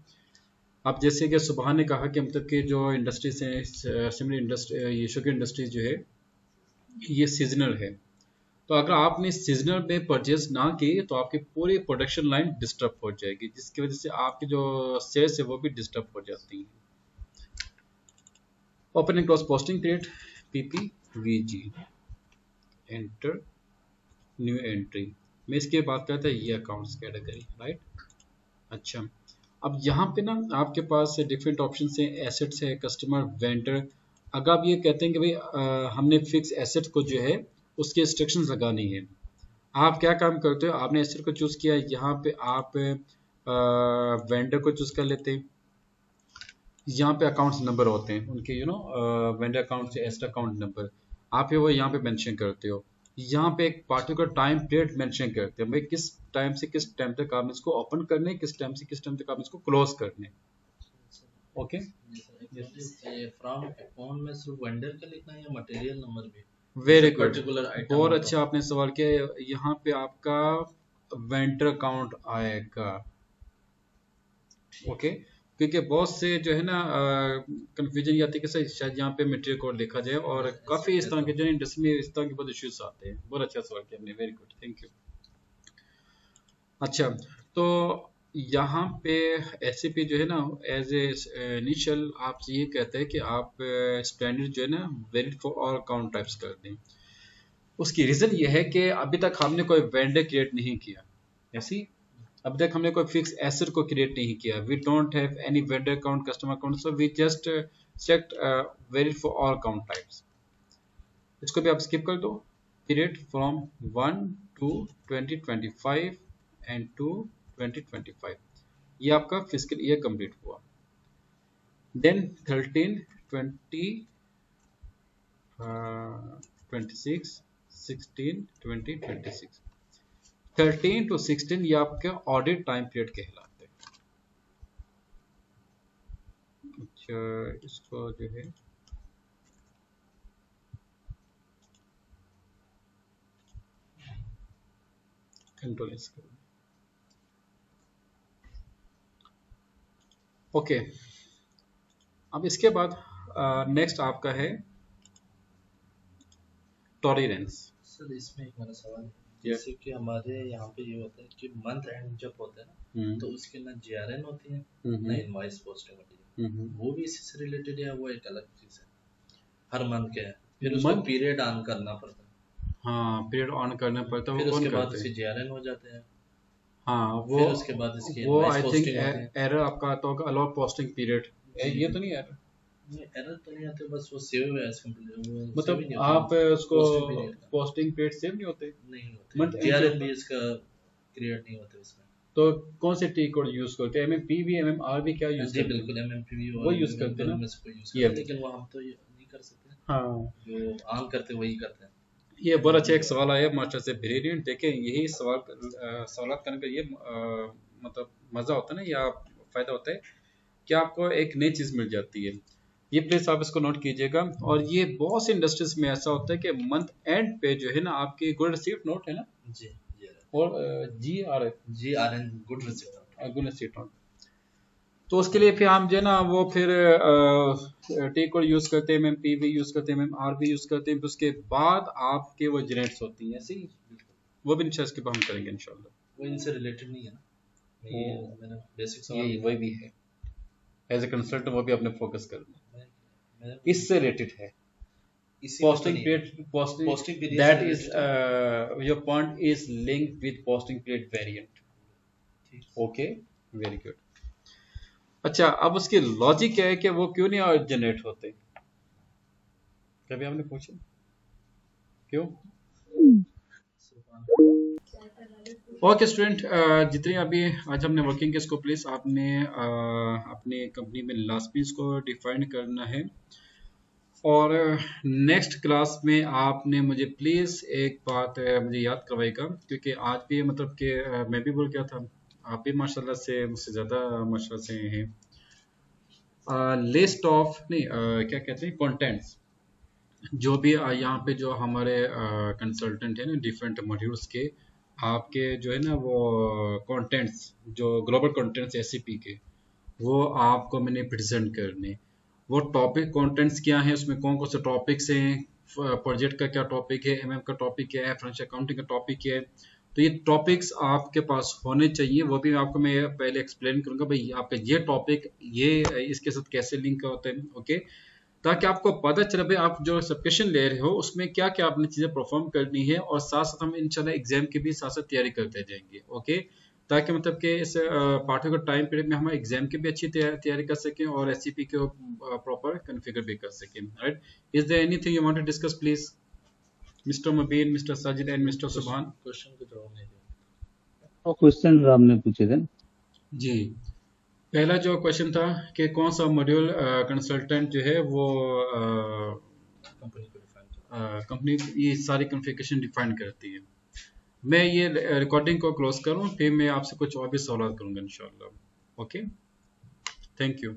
अब जैसे कि सुबह ने कहा कि मतलब कि जो इंडस्ट्रीज हैं, सिमिलर इंडस्ट्री, ये शुगर इंडस्ट्रीज जो है ये सीजनल है, तो अगर आपने सीजनल में परचेज ना की तो आपकी पूरी प्रोडक्शन लाइन डिस्टर्ब हो जाएगी, जिसकी वजह से आपकी जो सेल्स है वो भी डिस्टर्ब हो जाती है। Open and close posting period PPVG, enter new entry. मैं इसके बात करता है ये अकाउंट्स कैटेगरी, राइट। अच्छा, अब यहाँ पे ना आपके पास डिफरेंट ऑप्शन हैं, एसेट्स है, कस्टमर, वेंडर। अगर आप ये कहते हैं कि भाई हमने फिक्स एसेट को जो है उसके इंस्ट्रक्शंस लगानी है, आप क्या काम करते हो, आपने एसेट को चूज किया, यहाँ पे आप वेंडर को चूज कर लेते हैं। यहाँ पे अकाउंट्स नंबर होते हैं उनके, वेंडर अकाउंट से एसेट अकाउंट नंबर, आप वो यहाँ पे मेंशन करते हो। यहाँ पे एक पार्टिकुलर टाइम पीरियड मेंशन करते हैं, भाई किस टाइम से किस टाइम तक आप इसको ओपन करने, किस टाइम से किस टाइम तक आप इसको क्लोज करने। ओके, फ्रॉम अकाउंट में सिर्फ वेंडर का लिखना है या मटेरियल नंबर भी? वेरी गुड, पर्टिकुलर आइटम बहुत अच्छा आपने सवाल किया। यहाँ पे आपका वेंडर अकाउंट आएगा। ओके, क्योंकि बहुत से जो है ना कंफ्यूजन ये आती है कि शायद यहाँ पे मटेरियल कोड लिखा जाए, और काफ़ी इस तरह के जो इंडस्ट्री में इस तरह के बहुत इश्यूज आते हैं। बहुत अच्छा सवाल किया आपने, वेरी गुड, थैंक यू। अच्छा, तो यहाँ पे SAP जो है ना एज ए इनिशियल आपसे ये कहता है कि आप स्टैंडर्ड जो है ना valid for all account types कर दें। उसकी रीज़न ये है कि अभी तक हमने कोई वेंडर क्रिएट नहीं किया, ऐसी अभी तक हमने कोई फिक्स एसेट को क्रिएट नहीं किया। We don't have any vendor account, customer account, so we just select valid for all account types. इसको भी आप स्किप कर दो। Period from 1 to 2025 and to 2025, ये आपका फिजिकल ईयर कंप्लीट हुआ। देन 13, 20, 26, 16, 20, 26, 13 to 16 ये आपके ऑडिट टाइम पीरियड कहलाते हैं। इसको जो है कंट्रोल एस करो। ओके, अब इसके बाद नेक्स्ट आपका है टॉलरेंस। सर इसमें एक मेरा सवाल है, जैसे कि हमारे यहाँ पे ये होता है कि मंथ एंड जब होता है ना, तो उसके ना जीआरएन होती है ना इनवॉइस पोस्टिंग होती है, वो भी इसी से रिलेटेड है, वो एक अलग चीज है हर मंथ के है, फिर उसको पीरियड ऑन करना पड़ता है। हाँ, पीरियड ऑन करना पड़ता है, फिर उसके बाद उसके जीआरएन हो जाते हैं। हाँ, वो फिर उसके बाद इसकी वो इनवॉइस आई थिंक पोस्टिंग होती है। एरर आपका आता होगा अलाउ पोस्टिंग पीरियड, ये तो नहीं एरर, एरर तो नहीं आते, बस वो सेव है कंप्लीट, मतलब आप उसको पोस्टिंग पीरियड सेव नहीं होते, नहीं होते, जीआरएन भी इसका क्रिएट नहीं होते उसमें। तो कौन से टी कोड यूज करते हैं? एमएमपीवी, एमएमआरवी क्या यूज करते हैं? बिल्कुल एमएमपीवी वो यूज करते हैं ना, लेकिन वो हम तो ये नहीं कर सकते। हाँ, जो ऑन करते वही करते हैं। ये बहुत अच्छा एक सवाल आया मास्टर से, ब्रिलियंट। देखें, यही सवाल करने का ये मतलब मजा होता है ना, या फायदा होता है कि आपको एक नई चीज मिल जाती है। ये प्लीज आप इसको नोट कीजिएगा। और ये बहुत सी इंडस्ट्रीज में ऐसा होता है कि मंथ एंड पे जो है ना आपकी गुड रिसीप्ट नोट है ना जी, और GRN गुड रिसीप्ट नोट, तो उसके लिए फिर हम जो है ना वो फिर टी कोड यूज करते हैं, एमएमपीवी यूज करते हैं, एमएमआरवी यूज करते हैं, फिर उसके बाद आपके वो जनरेट्स होती हैं ऐसी, वो भी इंशाल्लाह इसके बाद हम करेंगे इंशाल्लाह। वो इनसे रिलेटेड नहीं है ना, ये मैंने बेसिक सवाल ये वही भी है, एज ए कंसल्टेंट वो भी अपने फोकस करना, इससे रिलेटेड है। posting period that is your point is linked with posting period variant. Okay, very good. अच्छा, अब उसकी लॉजिक क्या है कि वो क्यों नहीं जनरेट होते? कभी आपने पूछा क्यों? ओके स्टूडेंट, जितने अभी आज हमने वर्किंग के इसको प्लीज आपने अपने कंपनी में लास्ट में इसको डिफाइन करना है। और नेक्स्ट क्लास में आपने मुझे प्लीज़ एक बात मुझे याद करवाएगा, क्योंकि आज भी मतलब कि मैं भी भूल गया था, आप भी माशाल्लाह से मुझसे ज़्यादा माशाल्लाह से हैं। लिस्ट ऑफ नहीं क्या कहते हैं, कंटेंट्स, जो भी यहाँ पे जो हमारे कंसल्टेंट है ना डिफरेंट मॉड्यूल्स के, आपके जो है ना वो कंटेंट्स, जो ग्लोबल कंटेंट्स SAP के, वो आपको मैंने प्रेजेंट करने। वो टॉपिक कंटेंट्स क्या हैं, उसमें कौन कौन से टॉपिक्स हैं, प्रोजेक्ट का क्या टॉपिक है, MM का टॉपिक क्या है, फाइनेंशियल अकाउंटिंग का टॉपिक क्या है, तो ये टॉपिक्स आपके पास होने चाहिए। वो भी आपको मैं पहले एक्सप्लेन करूंगा भाई आपका ये टॉपिक ये इसके साथ कैसे लिंक होते हैं, ओके, ताकि आपको पता चले भाई आप जो सब्सक्रिप्शन ले रहे हो उसमें क्या क्या आपने चीज़ें परफॉर्म करनी है, और साथ साथ हम इंशाल्लाह एग्जाम की भी साथ साथ तैयारी करते जाएंगे, ओके, ताकि मतलब कि इस पार्टिकुलर टाइम पीरियड में हम एग्जाम की भी अच्छी तैयारी कर सकें और SAP को प्रॉपर कॉन्फ़िगर भी कर सकें, right. Is there anything you want to discuss please, mister Mubeen, mister Sajid and mister Subhan? Question का जवाब नहीं दिया, और क्वेश्चन आपने पूछे थे जी। पहला जो क्वेश्चन था कि कौन सा मॉड्यूल कंसल्टेंट जो है वो कंपनी ये सारी कॉन्फ़िगरेशन डिफाइन करती है। मैं ये रिकॉर्डिंग को क्लोज करूं, फिर मैं आपसे कुछ और भी सवाल करूंगा इंशाल्लाह। Okay, thank you.